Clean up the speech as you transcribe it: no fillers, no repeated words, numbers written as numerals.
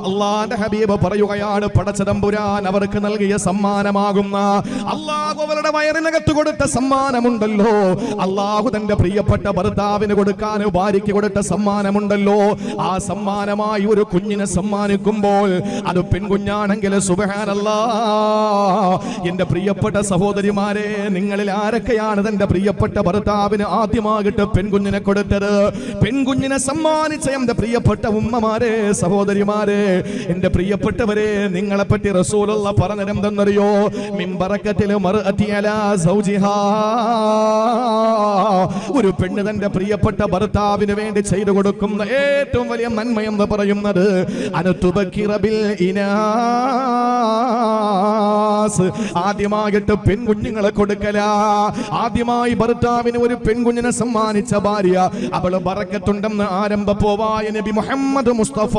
അള്ളാന്റെ ഹബീബ് പറയുകയാണ്, പടച്ചതമ്പുരാൻ അവർക്ക് നൽകിയ സമ്മാനമാകുന്ന, അള്ളാഹു അവരുടെ വയറിനകത്ത് കൊടുത്ത സമ്മാനമുണ്ടല്ലോ, അള്ളാഹു തന്റെ പ്രിയപ്പെട്ട ഭർത്താവിന് കൊടുക്കാൻ ഭാര്യയ്ക്ക് കൊടുത്ത സമ്മാനമുണ്ടല്ലോ, ആ സമ്മാനമായി ഒരു കുഞ്ഞിനെ സമ്മാനിക്കുമ്പോൾ അത് പെൺകുഞ്ഞാണെങ്കിൽ സുബ്ഹാനല്ലാഹ്. എന്റെ പ്രിയപ്പെട്ട സഹോദരിമാരെ, നിങ്ങളിൽ ആരൊക്കെയാണ് തന്റെ പ്രിയപ്പെട്ട ഭർത്താവിന് ആദ്യമായിട്ട് പെൺകുഞ്ഞിനെ കൊടുത്തത്? പെൺകുഞ്ഞിനെ സമ്മാനിച്ച എന്റെ പ്രിയപ്പെട്ട ഉമ്മമാരെ, സഹോദരിമാരെ, എന്റെ പ്രിയപ്പെട്ടവരെ, നിങ്ങളെപ്പറ്റി റസൂലുള്ള പറഞ്ഞതെന്തെന്നറിയോ? മിൻ ബറക്കത്തിൽ മർഅതി അലാ സൗജിഹാ. ഒരു പെണ്ണ് തന്റെ പ്രിയപ്പെട്ട ഭർത്താവിന് വേണ്ടി ചെയ്തു കൊടുക്കുന്ന ഏറ്റവും വലിയ നന്മയെന്ന് പറയുന്നത് അനതുബക്കിറ ബിൽ ഇനാസ്. ആദ്യമായിട്ട് പെൺകുഞ്ഞുങ്ങളെ കൊടുക്കല. ആദ്യമായി ഭർത്താവിന് ഒരു പെൺകുഞ്ഞിനെ സമ്മാനിച്ച ഭാര്യ, അവള് ബറക്കത്തുണ്ടെന്ന് ആരംഭ പോവായ നബി മുഹമ്മദ് മുസ്തഫ